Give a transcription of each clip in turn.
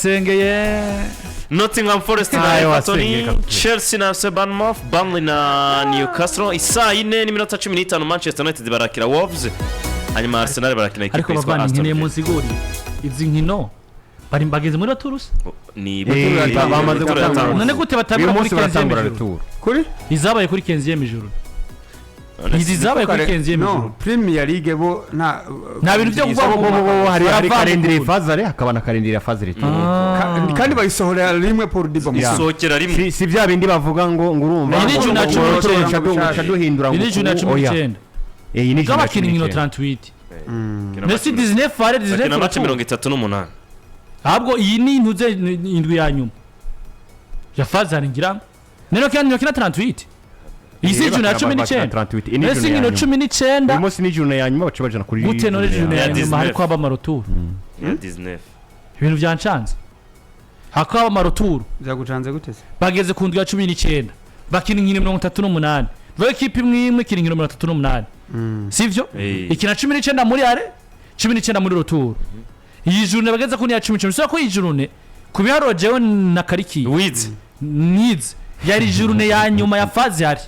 urasengeye Nottingham Forest na Everton, Chelsea na Bournemouth, Burnley na Newcastle. Isaa 4:15 Manchester United barakira Wolves. Hanyuma Arsenal barakina ikipe ariko bavana nkene munsi gori izi nkino bari mbageze muri Tours ni bamaze gutanga none gute batabira muri 15 kuri izabaye kuri 15 ijoro izi zabaye kuri 15 ijoro Premier League bo nta bintu byo kuvuga ngo hari calendrier phase hakaba na calendrier phase retour kandi bayisohora rimwe pour diba isokera rimwe si bya bindi bavuga ngo urumva ni juna 19 duhindura ngo ni juna 19 ni juna 38 Nesi Disney fare Disney na 38 ahubwo iyi ni intuze indwi ya nyuma ya fazana ngira nero kandi 38 isi juna 19 Nesi ngino 19 uyu munsi ni juna ya nyuma baca bajana kuri gute none juna ya nyuma hariko aba marotour ya Disney ibintu byancanze hakaba marotour byagucanze gute se bageze ku ndwi ya 19 bakina inkino 38 bo equipe imwe kiri inkino 38 sivyo ikina 19 muri are 19 muri rotour iyi jurune bageze ku ni ya 19 so ko iyi jurune kubiharo jewe na kariki needs yari jurune ya nyuma ya fazi hari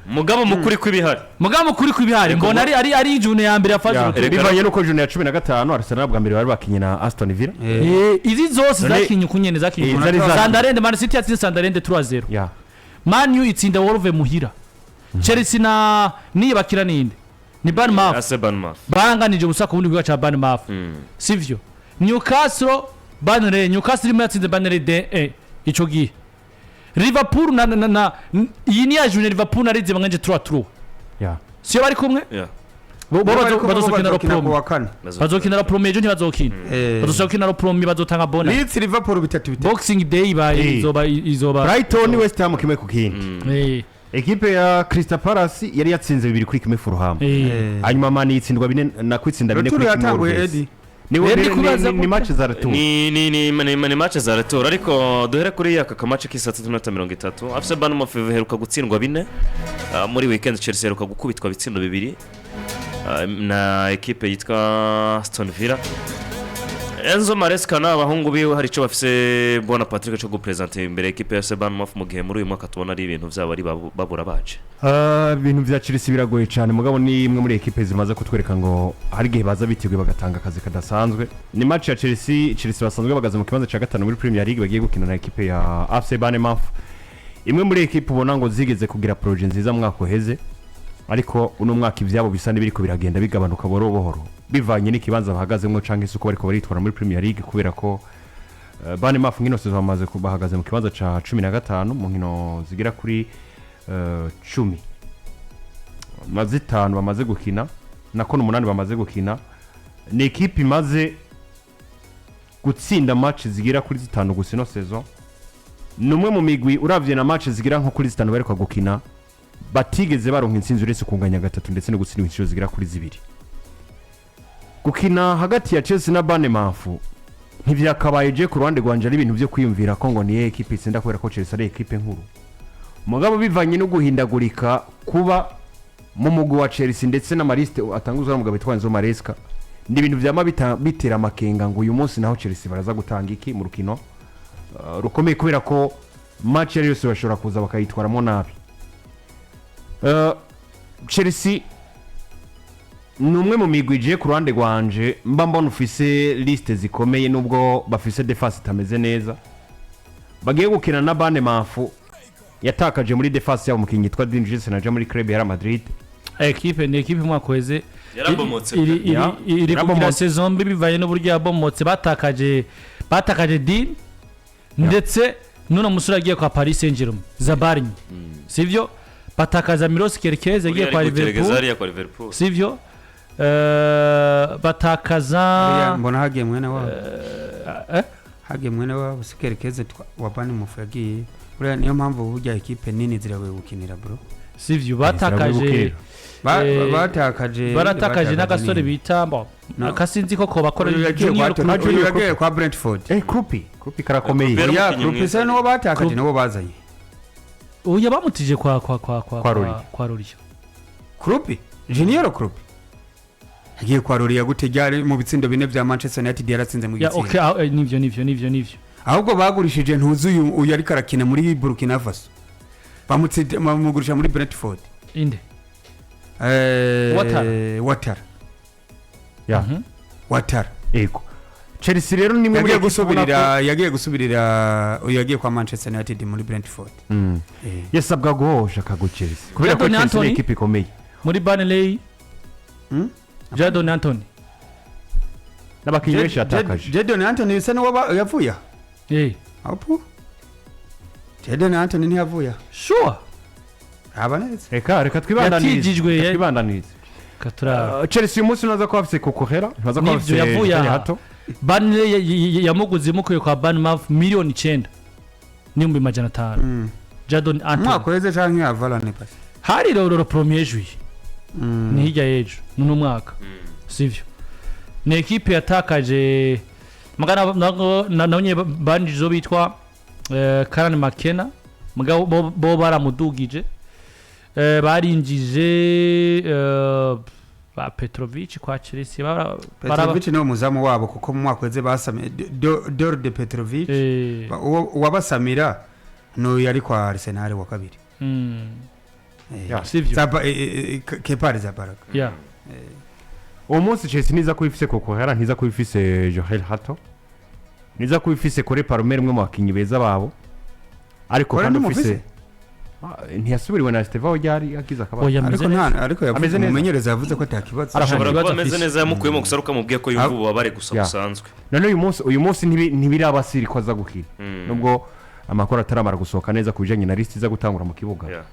mugabo mukuri kw'ibihari mbona ari jurune ya mbere ya fazi bivanye nuko jurune ya 15 Arsenal bwa mbere bari bakinye na Aston Villa izi zose zakinye kunyene zakinye Sandarende Man City yatsinze Sandarende 3-0 Man U itsinda Wolves muhira Chelsea na niye bakira ninde ni Bournemouth baranganije busaka ubundi bwa cha Bournemouth sivyo Newcastle Burnley Newcastle rimwe yatsinze Burnley de ico gihe Liverpool na iyi ni ya junior Liverpool narize banganje 3-3 sio bari kumwe bo bazokina ro promo bazokina ro promo ejo ntibazokina bazokina ro promo bazotanga bonus Leeds Liverpool bitatu Boxing Day izoba Brighton West Ham kimwe kukindi ekipe ya Crystal Palace yari yatsinze 2 kuri kimwe Fulham hanyuma Man yitsindwa 4 na kwitsinda 4 kuri kimwe ni match za retour ni match za retour ariko duhere kuri aka match k'isatatu 30 afise Bournemouth heruka gutsindwa 4 muri weekend Chelsea heruka gukubitwa bitsindo 2 na ekipe yitwa Aston Villa Enzo Maresca n'abahungu biwe hari cyo bafise bona Patrick cyo gupresenter imbere ekipe ya Bournemouth mu gihe muri uyu mwaka tubona ari ibintu byabo ari babura baje ibintu bya Chelsea biragoye cyane mugabo ni imwe muri ekipe zimaze kutwereka ngo hari gihe baza biteguye bagatanga akazi kadasanzwe ni match ya Chelsea basanzwe bagaze mu kibanza cya 5 muri Premier League bagiye gukina na ekipe ya FC Bournemouth imwe muri ekipe ubona ngo zigeze kugira project nziza mwaka uheze ariko uno mwaka ivyabo bisa n'ibiriko biragenda bigabanuka buhoro bivanye n'ikibanza bahagazemo canke isuko bariko baritwara muri Premier League kubera ko Bournemouth ngino sezo bamaze kubahagaze mu kibanza ca 15 mu nkino zigira kuri 10 mazitanu bamaze gukina nako n'umunani bamaze gukina ni equipe imaze gutsinda match zigira kuri 5 gusa no sezo numwe mu migwi uravye na match zigira nko kuri 5 bariko gukina batigeze baronka intsinzi uretse kunganya gatatu ndetse no gutsinda inshuro zigira kuri 2 gukina hagati ya Chelsea na Bournemouth ntivyakabaye je ku ruhande rwanje ari ibintu byo kwiyumvira ko ngo ni equipe itsinda kubera ko Chelsea ari equipe nkuru mugabo bivanye no guhindagurika kuba mu mugwi wa Chelsea ndetse na Mariste atanguzwa n'umugabo witwa Enzo Maresca ndi ibintu vyama bitera makenga ngo uyu munsi naho Chelsea baraza gutanga iki mu rukino rukomeye kubera ko match yose bashobora kuza bakayitwaramo nabi Chelsea numwe mu migwi je ku ruhande rwanje mba mbona ufise liste zikomeye nubwo bafise defense itameze neza bagiye gukina na Bournemouth yatakaje muri defense yabo mukinyi yitwa Huijsen na muri club ya Madrid equipe ni equipe mwakoweze yarabomotse iri kugira saison bivanye n'uburyo yabomotse batakaje Dean ndetse nuno musura agiye kwa Paris Saint-Germain Zabarny sivyo batakaza Milos Kerkez agiye kwa Liverpool sivyo batakaza mbona hagiye mwene wabo Kerkez wa Bournemouth yagiye uriya niyo mpamvu burya equipe nini zirawe gukinira bro sivyo batakaje baratakaje n'agasore bita akasinzi ko bakora yagiye kwa Brentford Krupi karakomeye Krupi se no batakaje no bazanye uya bamutije kwa Ruriyo Krupi Junior Krupi agiye kwaruriya gute ryari mu bitsindo bine vya Manchester United yaratsinze mu gitsinda nivyo ahubwo bagurishije ntuzuyu uyu ariko arakina muri Burkina Faso bamugurisha muri Brentford inde Watara Watara ego Chelsea rero nimwe yagiye gusubirira uyu yagiye kwa Manchester United muri Brentford yasabwa guhosha kago Chelsea kubera ko Chelsea ni equipe ikomeye muri Burnley Jadon Anthony n'abakinyi benshi atakaje Jadon Anthony bisa no yavuya apu Jadon Anthony ni yavuya sure abaneze reka twibandanize katura Chelsea umunsi naza ko afise kokohera naza ko afise yavuya hato Burnley yamuguze mukuye kwa Bournemouth miliyoni 9 n'ibihumbi 500 Jadon Anthony mwakoreze canke ya Varane pasi hari rero premier juillet ni hirya yejo n'uno mwaka sivyo ni equipe yatakaje magana nabonye bandi zo bitwa Karen McKenna mugabo bo baramudugije barinjije ba Petrovic kwa Chelsea Petrovic no muzamu wabo kuko mu mwaka weze basame Dor de Petrovic wabasamira no yari kwa Arsenal wa kabiri sivyo Kepari za baraka uwo munsi Chelsea niza ko ifise kokohera ntiza ko ifise Joel Hato niza ko ifise Kore Palmer umwe mu bakinyi beza babo ariko kandi ufise ntiyasubiriwe na Steva Ojari akiza akaba ariko yavuze umumenyereza yavuze ko atakibazo arashobora kuba ameze neza yamukuyemo gusaruka mubwiye ko yumva ububabare gusa busanzwe none uyu munsi ntibirabasiri ko aza gukina nubwo amakuru ataramara gusohoka neza kubijanye na list iza gutangura mu kibuga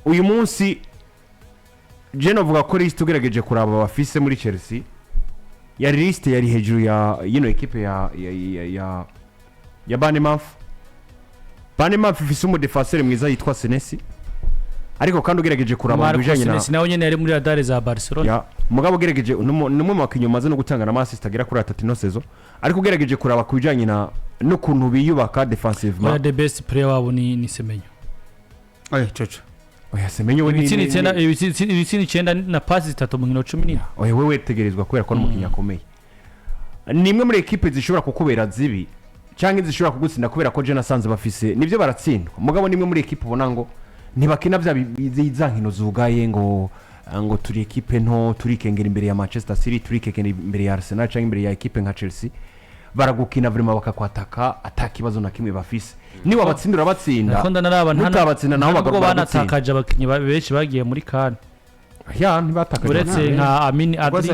uyu munsi je novuga ko list ugerageje kuraba bafise muri Chelsea ya list yari hejuru ya equipe ya Bournemouth ifise umudefenseur mwiza yitwa Senesi ariko kandi ugerageje kuraba bijanye na Senesi nawe nyene yari muri radar za Barcelona mugabo ugerageje numwe mu bakinyi maze no gutanga na assist agera kuri 3 no sezo ariko ugerageje kuraba kubijanye na no kuntu biyubaka defensivement the best player wabo ni Semenyo coco Semenyo we ibitsini 9 na passes 3 mu nkino 10 wewe tegerezwa kubera ko n'umukinyi akomeye nimwe muri equipe zishobora kukubera zibi cyangwa zishobora kugutsinda kubera ko je nasanze bafise nivyo baratsindwa mugabo nimwe muri equipe ubona ngo ntibakina bya bizankino zugaye ngo turi equipe nto turi kengera imbere ya Manchester City turi kengera imbere ya Arsenal cyangwa imbere ya equipe nka Chelsea baragukina vraiment bakakwataka atakibazo na kimwe bafise ni wabatsindura batsinda mutabatsinda naho bagabo banatakaje abakinyi benshi bagiye muri CAN ntibatakaje uretse nka Amin Adli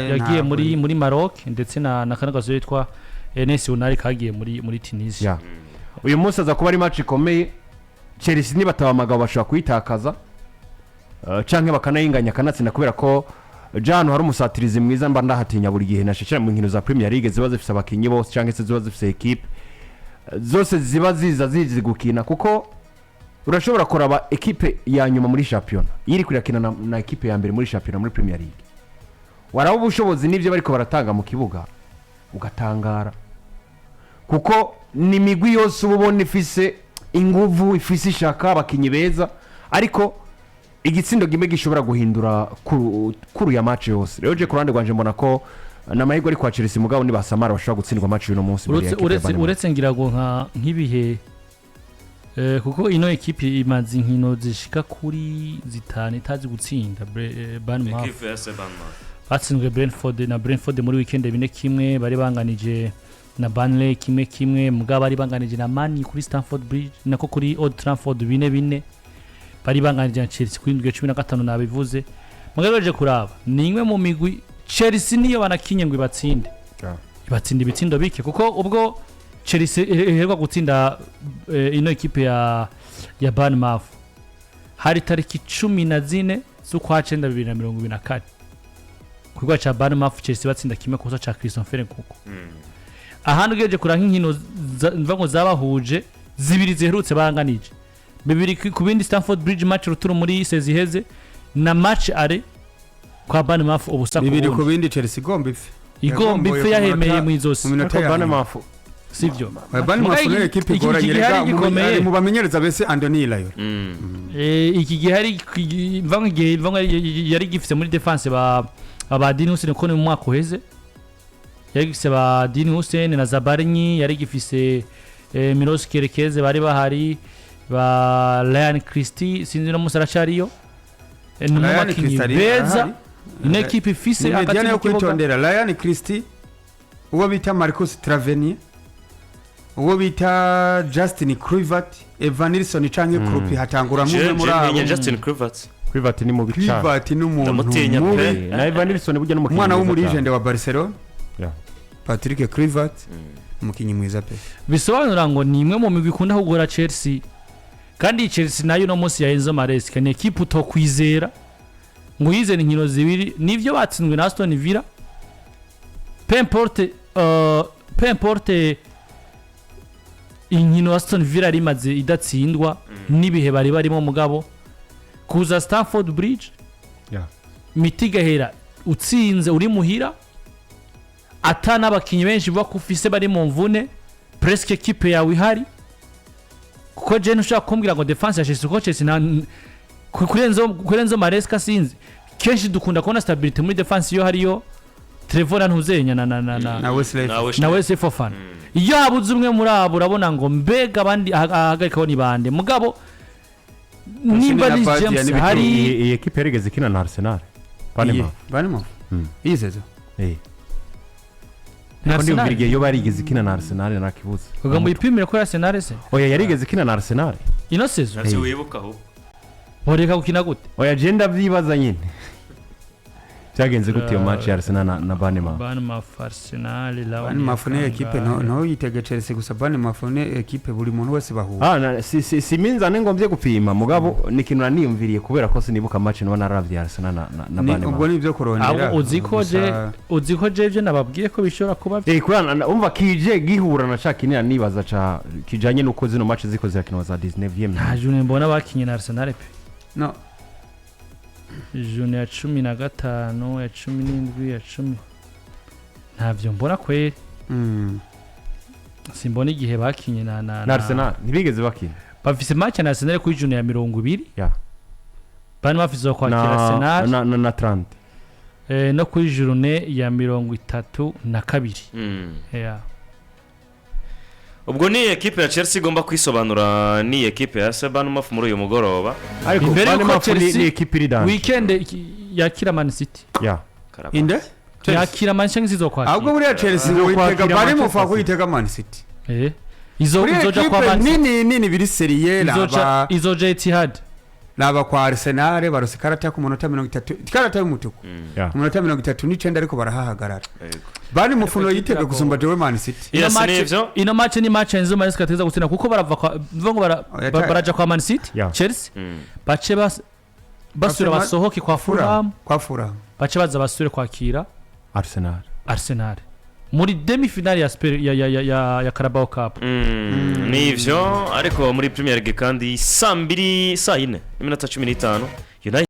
yagiye muri Maroc ndetse na kanagazo yitwa Enes Unari kagiye muri Tunisia uyu munsi aza kuba ari match ikomeye Chelsea nibataba amagabo bashobora kuyitakaza canke bakanayinganya kanatsinda kubera ko Jano hari umusatirizi mwiza mba ndahatinya buri gihe nashishira mu nkino za Premier League ziba zifise abakinyi bose canke se ziba zifise equipe zose ziba zizi gukina kuko urashobora kuraba equipe ya nyuma muri championnat yiri kurakina na equipe ya mbere muri championnat muri Premier League waraba ubushobozi nivyo bariko baratanga mu kibuga ugatangara kuko ni migwi yose ubona ifise inguvu ifise ishaka abakinyi beza ariko igitsindo gime gishobora guhindura kuru ya match yose rero je kurande gwanje mbona ko namahirwe ari kwa Chelsea mugabo ni basamara bashobora gutsindwa match uno munsi uretse ngirago nkibihe kuko ino equipe imaze inkino zishika kuri zitane itazi gutsinda Bournemouth batsinzwe Brentford muri weekend bine kimwe bari banganije na Burnley kimwe mugabo bari banganije na Man kuri Stamford Bridge nako kuri Old Trafford bine bari banganije na Chelsea kuri 15 nabivuze mugabo kuraba ni imwe mu migwi Chelsea niyo banakinye ngo ibatsinde ibatsinda ibitsindo bike kuko ubwo Chelsea iherwa gutsinda ino equipe ya Bournemouth hari tariki 14 z'ukwa 9 2024 kugwa cha Bournemouth Chelsea batsinda kimwe kusa cha Christopher kuko ahandi ugeje kura nk'inkino mvango zabahuje zibiri ziherutse banganije bibiri ku bindi Stamford Bridge match ruturu muri sezi heze na match are kwa Bournemouth ubusa bibiri ku bindi Chelsea igomba ife yahemeye mu izose Bournemouth sivyo Bournemouth ni equipe igoranye rega mu bamenyereza bese Andoni Layo iki gihe hari mvange yari gifise muri defense ba Dini Hussein ko ni mu mwaka uheze yari gifise ba Dini Hussein na Zabarinyi yari gifise Miros Kerekeze bari bahari ba Ryan Christie sinzi no musaracariyo Ryan Christie beza ine equipe ifise akati yo kwitondera Ryan Christie uwo bita Marcus Travenier uwo bita Justin Kluivert Evanilson canke Krupi hatangura mu muri abo Justin Kluivert ni mu bicara Kluivert n'umuntu na Evanilson burya n'umukinyi umwana wo muri legend wa Barcelona Patrick Kluivert umukinyi mwiza pe bisobanura ngo ni imwe mu migwi ikunda kugora Chelsea kandi Chelsea nayo no munsi ya Enzo Maresca ni equipe utokwizera ngo yize inkino zibiri nivyo batsinzwe na Aston Villa peu importe inkino Aston Villa rimaze idatsindwa nibihe bari barimo mugabo kuza Stamford Bridge mitigahera utsinze uri muhira atana abakinyi benshi bakufise bari mu mvune presque equipe yawe ihari kuko je ntushaka kumbwira ngo defense ya Chelsea ko Chelsea kurenzo Maresca sinzi kenshi dukunda kubona stability muri defense yo hariyo Trevor ntuzenya na Wesley Fofana iyo habuze umwe muri abo urabona ngo mbega abandi ahagarikaho ni bande mugabo nimba ni James hari iyi equipe yarigeze kina na Arsenal Bournemouth izezo Ndi ubwirige yo barigeze kina na Arsenal nakibuze kuga mu ipimire ko Arsenal se oya yarigeze kina na Arsenal ino sezo nasi wibuka aho boreka gukina gute oya agenda byibaza nyine cyagenze gute iyo match ya Arsenal na Bournemouth Arsenal Bournemouth ni equipe no yitege Chelsea gusa Bournemouth ni equipe buri muntu wese bahura si minza ngombye gupima mugabo ni kintu naniyumviriye kubera ko sinibuka match no naravye Arsenal na Bournemouth ubwo nivyo kurondera uziko je nababwiye ko bishobora kuba kurana umva kije gihura na Shakinira nibaza ca kijanye nuko zino match ziko zirakinwa za 19e nta june mbona bakinye na Arsenal pe no june ya 15 ya 17 ya 10 ntavyo mbona kweri simbona igihe bakinye na Arsenal ntibigeze bakina bafise match na Arsenal ku june ya 20 bani bafise kwakira Arsenal na 30 no ku june ya 32 ubwo ni equipe ya Chelsea igomba kwisobanura ni equipe ya Bournemouth muri uyu mugoroba ariko Bournemouth ni equipe iri dance weekend yakira Man City inde yakira Man City zizokwakira ahubwo muri Chelsea witega Bournemouth akuyitega Man City izoja kwa Man City nini biri serie izoja Etihad laba kwa Arsenal barose karata ku munota 30 karata y'umutuku ku munota 39 ariko barahahagarara bani mufuno yitega gusumba Joe Man City ino match ni match Enzo Maresca ateza gutsinda kuko barava kwa baraja kwa Man City Chelsea bace basura basohoke kwa Fulham bace baza basure kwakira Arsenal muri demi finale ya Carabao Cup nivyo ariko muri Premier League kandi saa 4 iminota 15